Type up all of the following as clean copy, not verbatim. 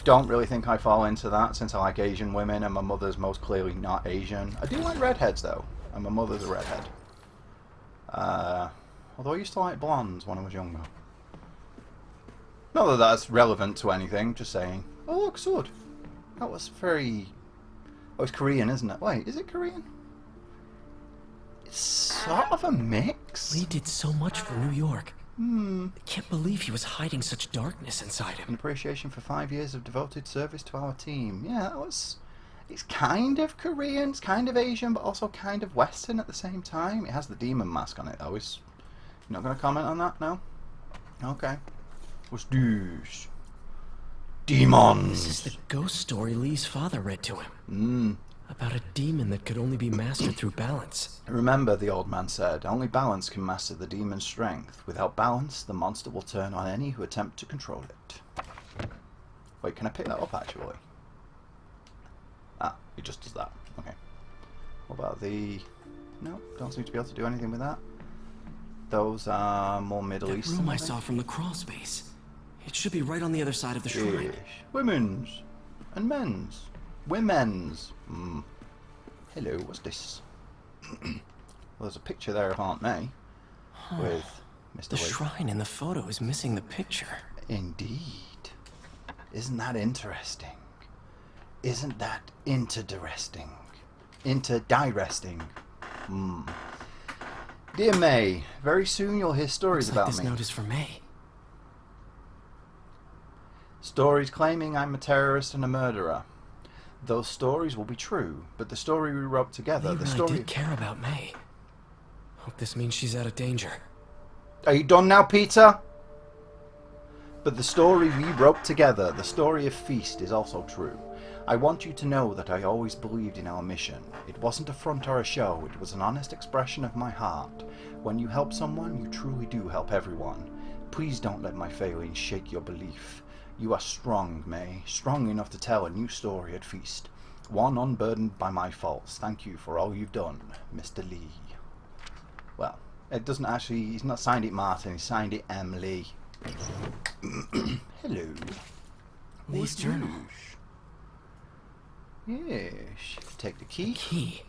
don't really think I fall into that since I like Asian women and my mother's most clearly not Asian. I do like redheads though, and my mother's a redhead. Although I used to like blondes when I was younger. Not that that's relevant to anything, just saying. Oh look, sword. That was very... Oh, it's Korean, isn't it? Wait, is it Korean? It's sort of a mix. Lee did so much for New York. Hmm. I can't believe he was hiding such darkness inside In him. appreciation for 5 years of devoted service to our team. Yeah, that was... It's kind of Korean, it's kind of Asian, but also kind of Western at the same time. It has the demon mask on it, though. You're not going to comment on that, no? Okay. What's this? Demons! This is the ghost story Lee's father read to him. About a demon that could only be mastered through balance. Remember, the old man said, only balance can master the demon's strength. Without balance, the monster will turn on any who attempt to control it. Wait, can I pick that up, actually? Ah, it just does that. Okay. What about the... No, don't seem to be able to do anything with that. Those are more Middle That Eastern. room I saw from the crawl space. It should be right on the other side of the shrine. Yes. Women's. And men's. Women's. Hello, what's this? Well, there's a picture there of Aunt May. With Mr. The Lee. shrine in the photo is missing the picture. Indeed. Isn't that interesting? Isn't that interesting? Interdiresting. Dear May, very soon you'll hear stories Looks like about this me. note is for May. Stories claiming I'm a terrorist and a murderer. Those stories will be true, but the story we wrote together, Lee the really story... did care about May. Hope this means she's out of danger. Are you done now, Peter? But the story we wrote together, the story of Feast, is also true. I want you to know that I always believed in our mission. It wasn't a front or a show, it was an honest expression of my heart. When you help someone, you truly do help everyone. Please don't let my failings shake your belief. You are strong, May, strong enough to tell a new story at Feast. One unburdened by my faults. Thank you for all you've done, Mr. Lee. Well, it doesn't actually, he's not signed it Martin, he signed it M. Lee. Hello. Lee's journal. Yes, take the key. Key.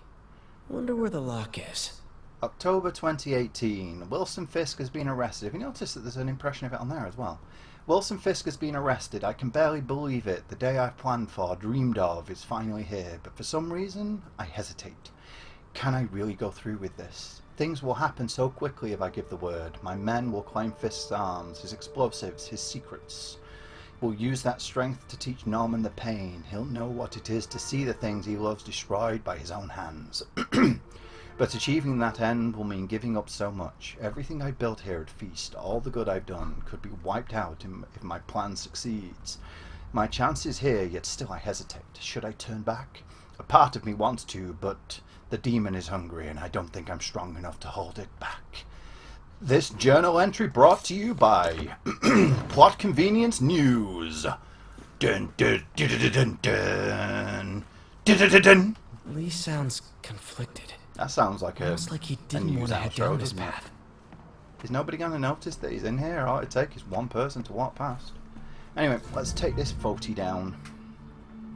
Wonder where the lock is. October 2018. Wilson Fisk has been arrested. Have you noticed that there's an impression of it on there as well? Wilson Fisk has been arrested. I can barely believe it. The day I've planned for, dreamed of, is finally here. But for some reason, I hesitate. Can I really go through with this? Things will happen so quickly if I give the word. My men will claim Fisk's arms, his explosives, his secrets. We'll use that strength to teach Norman the pain. He'll know what it is to see the things he loves destroyed by his own hands. But achieving that end will mean giving up so much. Everything I built here at Feast, all the good I've done, could be wiped out if my plan succeeds. My chance is here, yet still I hesitate. Should I turn back? A part of me wants to, but the demon is hungry and I don't think I'm strong enough to hold it back. This journal entry brought to you by Plot Convenience News. Dun dun dun dun dun dun dun dun dun dun. Lee sounds conflicted. That sounds like Almost like he didn't news want to head outro, down this doesn't it? path. Is nobody going to notice that he's in here? All it takes is one person to walk past. Anyway, let's take this photo down.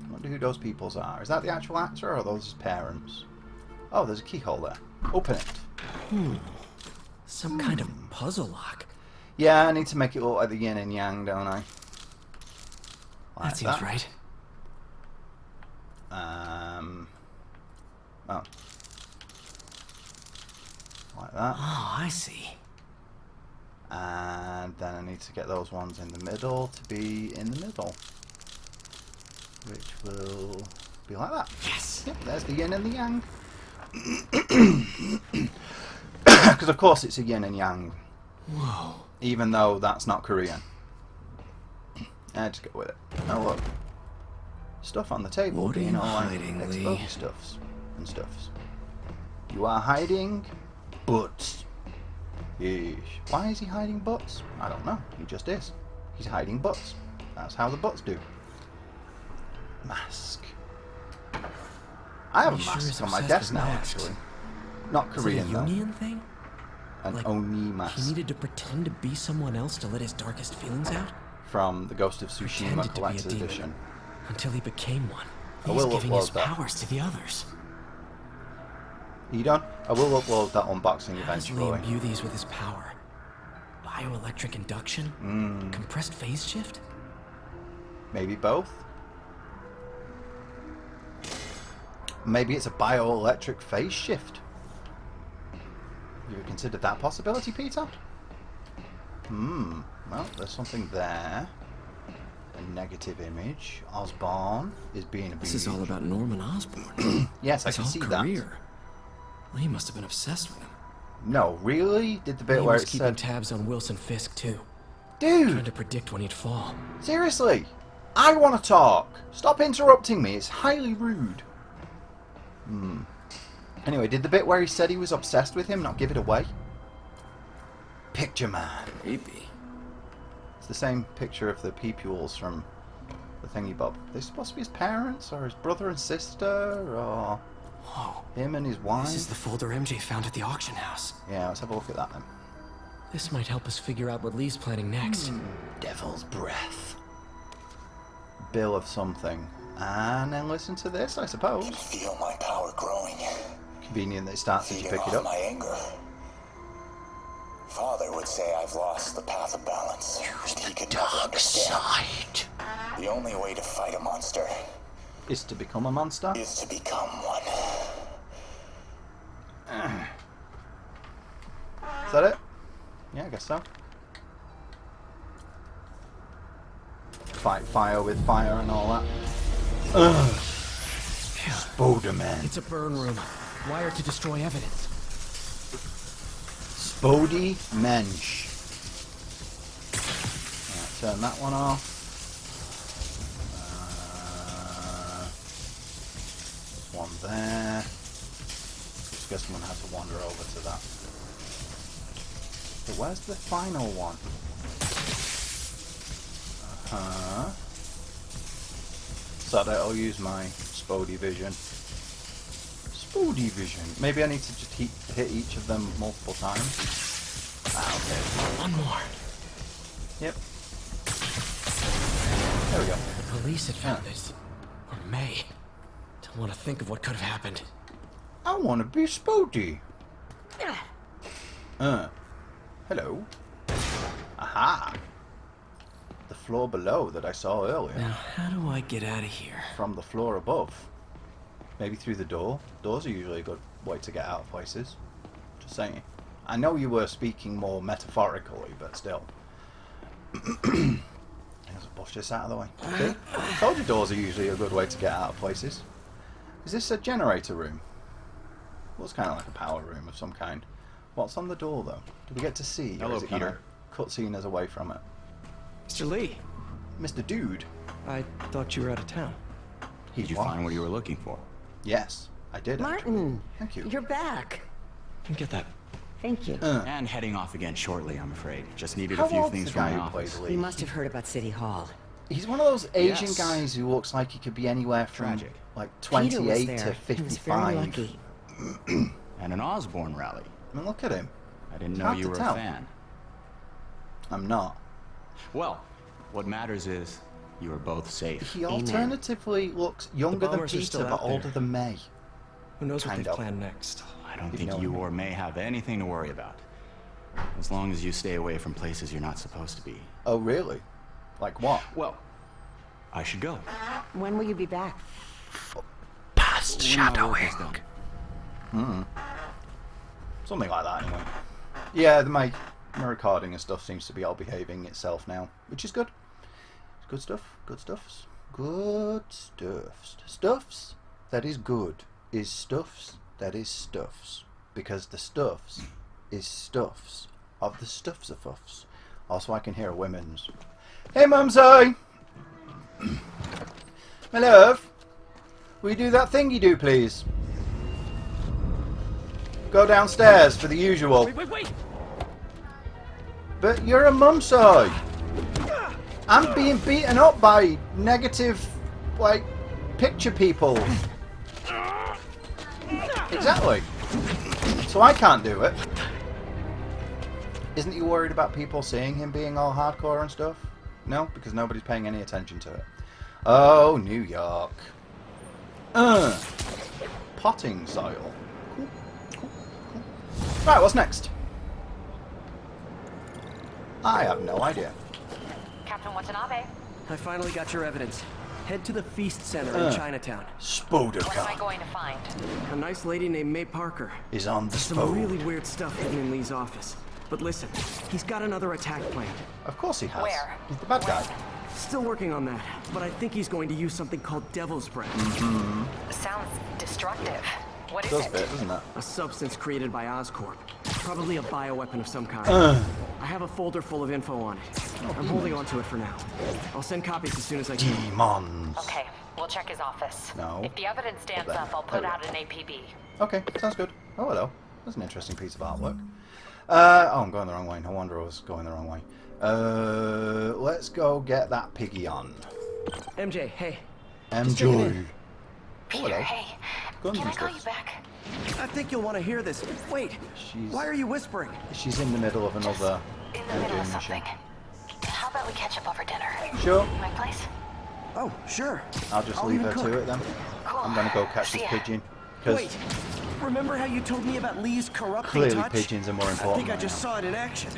I wonder who those peoples are. Is that the actual actor or are those his parents? Oh, there's a keyhole there. Open it. Some kind of puzzle lock. Yeah, I need to make it look like the yin and yang, don't I? Like That seems right. Oh. Like that. Oh, I see. And then I need to get those ones in the middle to be in the middle. Which will be like that. Yes. Yep, there's the yin and the yang. Because of course it's a yin and yang. Whoa. Even though that's not Korean. Just go with it. Oh look. Stuff on the table. What are you you know, like hiding, exposed Lee? stuffs and stuffs. You are hiding butts. Yeesh. Why is he hiding butts? I don't know. He just is. He's hiding butts. That's how the butts do. Mask. I have a He sure mask is on my obsessed desk with now, masks. actually. Not Is it a Korean though. union thing? An Like, Oni He mask. needed to pretend to be someone else to let his darkest feelings out? from the Ghost of Tsushima Pretended to be a Collector's demon Edition. until he became one. I He's will giving his upload that. powers to the others. You done? I will upload that unboxing How does Lee eventually. imbue these with his power? Bioelectric induction? Compressed phase shift? Maybe both? Maybe it's a bioelectric phase shift. You ever considered that possibility, Peter? Well, there's something there. A negative image. Osborn is being abused. This is all about Norman Osborn. Yes, I His can whole see career. that. Lee must have been obsessed with him. No, really? Did the bit Lee where was it keeping said... tabs on Wilson Fisk too, trying Dude! to predict when he'd fall. Seriously! I want to talk! Stop interrupting me, it's highly rude. Anyway, did the bit where he said he was obsessed with him not give it away? Picture man. Creepy. It's the same picture of the peepules from the thingy bob. Are they supposed to be his parents, or his brother and sister, or Whoa. him and his wife? This is the folder MJ found at the auction house. Yeah, let's have a look at that then. This might help us figure out what Lee's planning next. Devil's breath. Bill of something. And then listen to this, I I suppose. can feel my power growing. Convenient that it starts as you Feeding pick it off up. my anger. Father would say I've lost the path of balance. He could never understand. The only way to fight a monster Is to become a monster? is to become one. Is that it? Yeah, I guess so. Fight fire with fire and all that. Ugh. Spoderman. It's a burn room, wired to destroy evidence. Spody Mensch. Right, turn that one off. There's one there. Just guess I'm gonna have to wander over to that. So where's the final one? So that I'll use my Spody vision. Spody vision. Maybe I need to just hit each of them multiple times. Ah, okay. One more. Yep. There we go. The police had found this. Or may. Don't want to think of what could have happened. I want to be Spody. Hello. Aha. The floor below that I saw earlier. Now, how do I get out of here? From the floor above. Maybe through the door. Doors are usually a good way to get out of places. Just saying. I know you were speaking more metaphorically, but still. Let's push this out of the way. Okay. I told you doors are usually a good way to get out of places. Is this a generator room? Looks kind of like a power room of some kind. What's on the door, though? Do we get to see? Hello, or is it Peter. Cutscene us away from it. Mr. Lee, Mr. Dude. I thought you were out of town. He Did you was. find what you were looking for? Yes, I did. actually. Martin, Thank you. you're back. You get that? Thank you. And heading off again shortly, I'm afraid. Just needed How a few old's things the from guy my who office. plays Lee? You must have heard about City Hall. He's one of those Asian Yes. guys who looks like he could be anywhere from Tragic. like Peter was 28 there. to He was very 55. lucky. And an Osborne rally. I mean, look at him. I didn't It's know hard you to were tell. a fan. I'm not. Well, what matters is you are both safe. He alternatively looks younger than bombers are Peter still but out there. older than May. Who knows what Kind they've of. planned next? I don't You think know you me. or May have anything to worry about. As long as you stay away from places you're not supposed to be. Oh, really? Like what? Well, I should go. When will you be back? Past When my work is done. Something like that, anyway. Yeah, my recording and stuff seems to be all behaving itself now, which is good. Good stuff. Good stuffs. Good stuffs. Stuffs that is good is stuffs that is stuffs. Because the stuffs is stuffs of the stuffs of uffs. Also, I can hear a women's. Hey, Mumsy! My love, will you do that thing you do, please? Go downstairs for the usual. Wait! But you're a mumsy. I'm being beaten up by negative, like, picture people. Exactly. So I can't do it. Isn't he worried about people seeing him being all hardcore and stuff? No, because nobody's paying any attention to it. Oh, New York. Potting soil. Cool, cool, cool. Right, what's next? I have no idea. Captain Watanabe. I finally got your evidence. Head to the Feast Center in Chinatown. Spoder What am I car going to find? A nice lady named May Parker. is on the Some spode. really weird stuff hidden in Lee's office. But listen, he's got another attack planned. Of course he has. Where? He's the bad guy. Still working on that, but I think he's going to use something called Devil's Breath. Sounds destructive. What is Does it? fit, doesn't it? A substance created by Oscorp. Probably a bioweapon of some kind. I have a folder full of info on it. I'm holding on to it for now. I'll send copies as soon as I can. Demons. Okay, we'll check his office. No. If the evidence stands There. up, I'll put There we out an APB. Okay, sounds good. Oh, hello. That's an interesting piece of artwork. Oh, I'm going the wrong way. No wonder I was going the wrong way. Let's go get that piggy on. MJ, hey. Just checking MJ. in. Peter, hello. hey, Guns can I and call stuff. you back? I think you'll want to hear this. Wait, She's- why are you whispering? She's in the middle of another In the middle of MJ something. mission. How about we catch up over dinner? Sure. My place? Oh, sure. I'll just leave even her cook. to it then. Cool. I'm gonna go catch See this ya. pigeon. Because Wait, remember how you told me about Lee's corrupting clearly touch? pigeons are more I important think I right just now. saw it in action.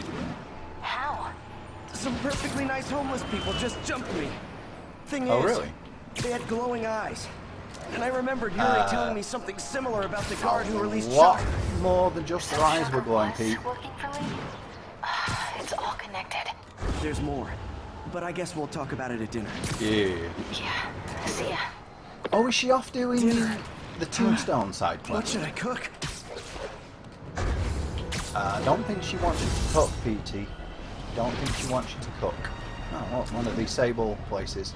How? Some perfectly nice homeless people just jumped me. Thing Oh, is, really? they had glowing eyes. And I remembered Yuri telling me something similar about the guard who released What Chuck. more than just their eyes were glowing, Pete? Working for me? It's all connected. There's more. But I guess we'll talk about it at dinner. Yeah. Yeah. See ya. Oh, is she off doing Dinner. the Tombstone side What quest? should I cook? I don't think she wants you to cook, PT. Don't think she wants you to cook. Oh, well, one of these Sable places.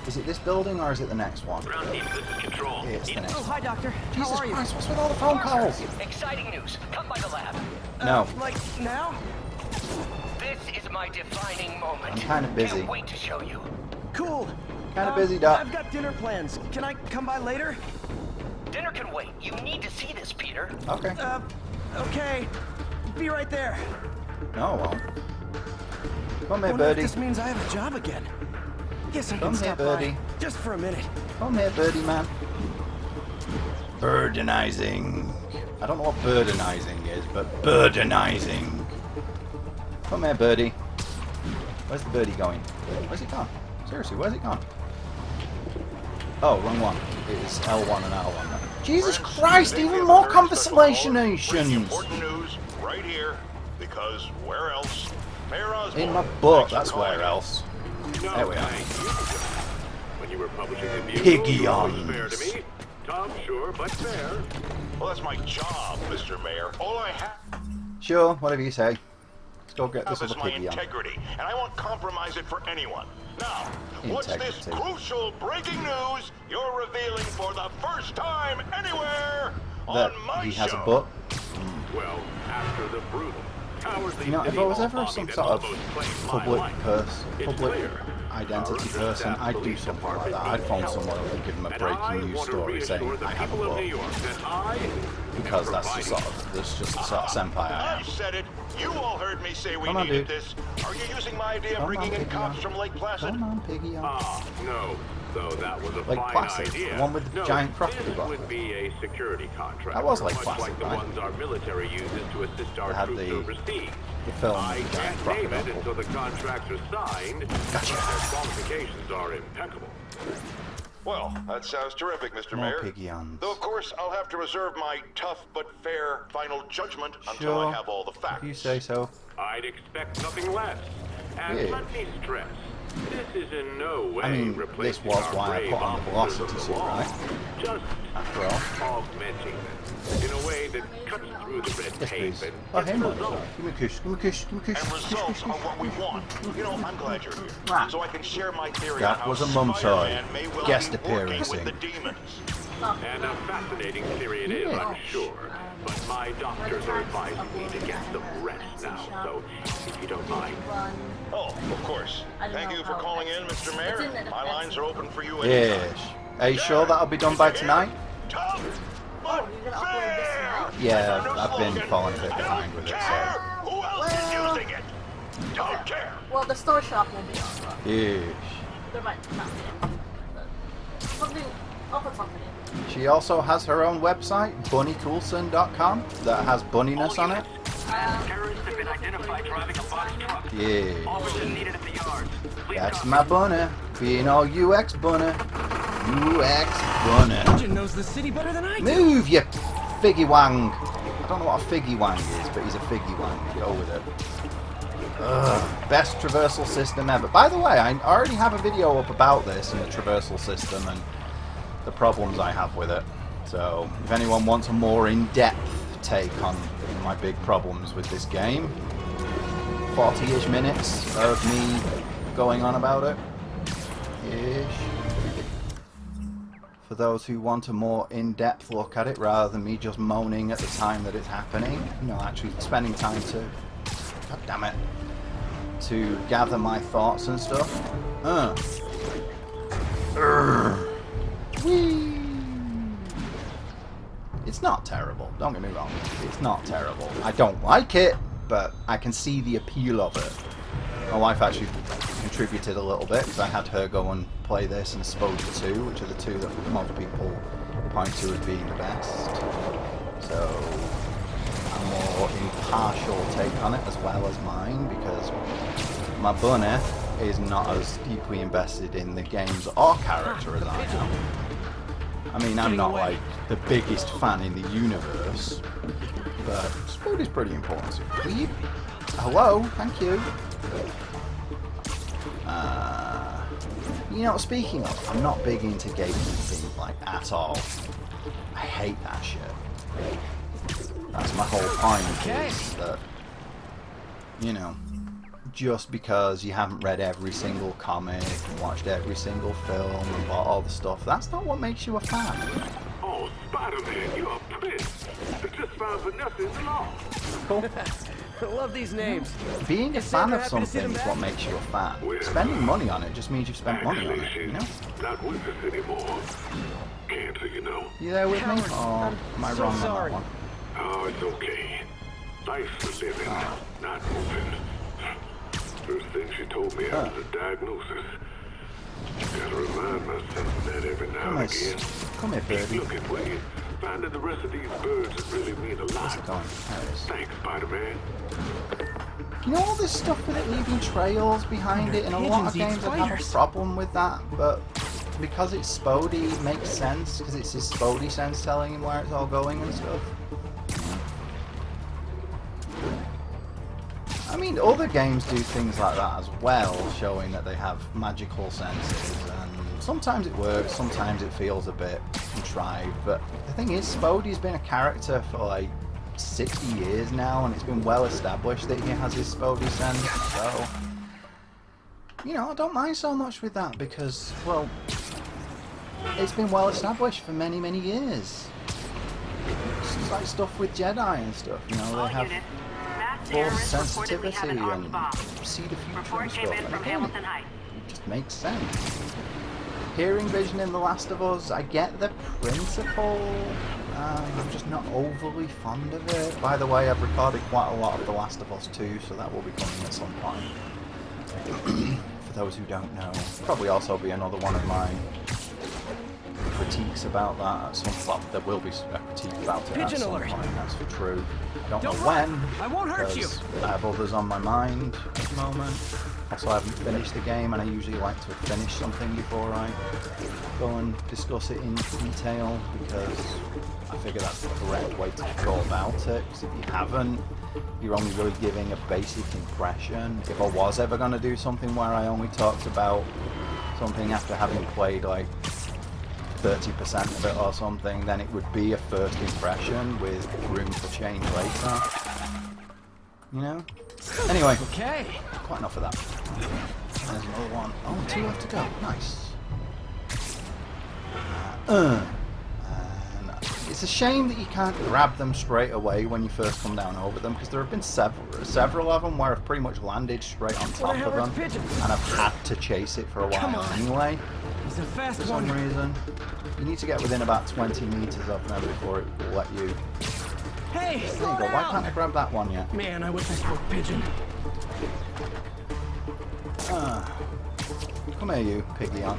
Is it this building or is it the next one? Ground team, this is Control. Yeah, it's the next Oh, one. hi, Doctor. Jesus How are you? Christ, what's with all the phone calls? Exciting news. Come by the lab. No, Like, now? This is my defining moment. I'm kinda busy. Can't wait to show you. Cool. Kinda busy, Doc. I've got dinner plans. Can I come by later? Dinner can wait. You need to see this, Peter. okay. Okay. Be right there. No, well. Come here, Wonder if birdie. this means I have a job again. Guess I can Come here, stop by. birdie. Just for a minute. Come here, birdie man. Burdenizing. I don't know what burdenizing is, but burdenizing. Come here, birdie. Where's the birdie going? Where's it gone? Seriously, where's it gone? Oh, wrong one. It's L1 and R1. Jesus Christ, even more conversations! Important news right here, because where else? Mayor Osborne. In my butt, that's where else. There we are. When you were publishing the news, Piggy you were always ons. fair to me. Tom, sure, but fair. Well, that's my job, Mr. Mayor. All I have Sure, whatever you say. Let's go get this is other my piggy on. integrity, and I won't compromise it for anyone. Now, what's this Integrity. crucial breaking news you're revealing for the first time anywhere That on my he has show? a butt. Well, after the brutal, cowardly You know, if city I was hall ever bombing some that sort of almost claimed my public life, it's public clear identity our person, understaffed I'd do police something like department that. I'd needs phone help. someone up and give them a And breaking I news want to story reassure saying the I have a people of butt. New York that I Because am that's the sort providing of, that's just the sort of senpai I I am. said it. You all heard me say we Come on, needed dude. this. Are you using my idea of Come bringing on, in piggy cops on. from Lake Placid? Come on, piggy on. No. Though that was a Like fine Placid, idea. the one with the no, giant crocodile this bottom. would be a security contract. That was like much Placid, like the right? ones our military uses to assist our They had troops the- overseas. The film I with the giant can't name it crocodile. until the contracts are signed. Gotcha. But their qualifications are impeccable. Well, that sounds terrific, Mr. More Mayor. piggy-ons. Though, of course, I'll have to reserve my tough but fair final judgment until Sure. I have all the facts. If you say so. I'd expect nothing less. And Yeah. let me stress, this is in no way I mean, this replacing was our why I brave put on the officers of velocity the suit, law. right? Just After all. augmenting them in a way that cuts through the red Yes, tape please. and Oh, gets hey, man. results. Give me a kiss, give me a kiss, give me a kiss. And results are what we want. You know, I'm glad you're here. Ah. So I can share my theory That on how was a mum Spider-Man toy. may well Guest be working appearance with the thing. demons. And a fascinating theory it is, I'm sure. But my doctors are advising me to get some rest now, so if you don't mind. Oh, of course. Thank you for calling in, Mr. Mayor. My lines are open for you anytime. Yes. Are you sure that'll be done by tonight? Tough, but fair. Yeah, That's our new I've been slogan. falling a bit I behind don't with it, care so. who else is using it. Don't care. Well, the store shop will be on. Ish. There might not be. But something. I'll put something in. She also has her own website, bunnycoulson.com, that has bunniness on it. Terrorists have been identified driving a box truck. Yeah. Officers needed at the yard. That's my bunny. Being all UX bunny. UX bunny. Pigeon knows the city better than I do. Move, you figgy wang. I don't know what a figgy wang is, but he's a figgy wang. Go with it. Ugh, best traversal system ever. By the way, I already have a video up about this and the traversal system and the problems I have with it. So, if anyone wants a more in-depth take on my big problems with this game, 40-ish minutes of me going on about it. Ish. For those who want a more in-depth look at it, rather than me just moaning at the time that it's happening, you know, actually spending time to, god damn it, to gather my thoughts and stuff. Whee! It's not terrible, don't get me wrong, it's not terrible. I don't like it, but I can see the appeal of it. My wife actually contributed a little bit, because I had her go and play this and Spoder 2, which are the two that most people point to as being the best. So, a more impartial take on it as well as mine, because my bunny is not as deeply invested in the games or character as I am. I mean, I'm not like the biggest fan in the universe, but Spoder's pretty important. Please? Hello, thank you. You know, speaking of, I'm not big into gatekeeping, like, at all. I hate that shit. That's my whole point, is that, you know, just because you haven't read every single comic and watched every single film and bought all the stuff, that's not what makes you a fan. Oh, Spider-Man, you're a prince. I just found Vanessa in the law. Cool. I love these names. Being a fan of something is what makes you a fan. Spending money on it just means you've spent money on it, you know? Not with us anymore. Cancer, you know. You there with me? Or am I wrong on that one? Oh, it's okay. Life for living, not moving. First thing she told me after the diagnosis. Gotta remind myself that every now and again. Come here, birdie. Look at way. Finding the rest of these birds that really mean a lot. Where's it going? There it is. Thanks, Spider-Man. You know all this stuff with it leaving trails behind it? In a lot of games I have a problem with that, but because it's Spodey, it makes sense, because it's his Spodey sense telling him where it's all going and stuff. I mean, other games do things like that as well, showing that they have magical senses, and sometimes it works, sometimes it feels a bit contrived, but the thing is, Spodey's been a character for like 60 years now, and it's been well established that he has his Spodey sense, so, you know, I don't mind so much with that, because, well, it's been well established for many, many years. It's like stuff with Jedi and stuff, you know, they have force sensitivity and see the future and stuff, and again, it just makes sense. Hearing vision in The Last of Us, I get the principle, I'm just not overly fond of it. By the way, I've recorded quite a lot of The Last of Us 2, so that will be coming at some point. For those who don't know, probably also be another one of my critiques about that at some point. There will be a critique about it at some point, that's for true. I don't know when, I won't hurt you. I have others on my mind at the moment. Also, I haven't finished the game, and I usually like to finish something before I go and discuss it in detail, because I figure that's the correct way to go about it, because if you haven't, you're only really giving a basic impression. If I was ever going to do something where I only talked about something after having played like 30% of it or something, then it would be a first impression with room for change later. You know? Anyway, okay. Quite enough of that. There's another one. Oh, 2 left to go. Nice. And it's a shame that you can't grab them straight away when you first come down over them, because there have been several of them where I've pretty much landed straight on top of them, and I've had to chase it for a while anyway. He's a fast for some reason. You need to get within about 20 meters of them before it will let you. Hey, there you go. Why can't I grab that one yet? Man, I wish I spoke pigeon. Come here, you piggy on.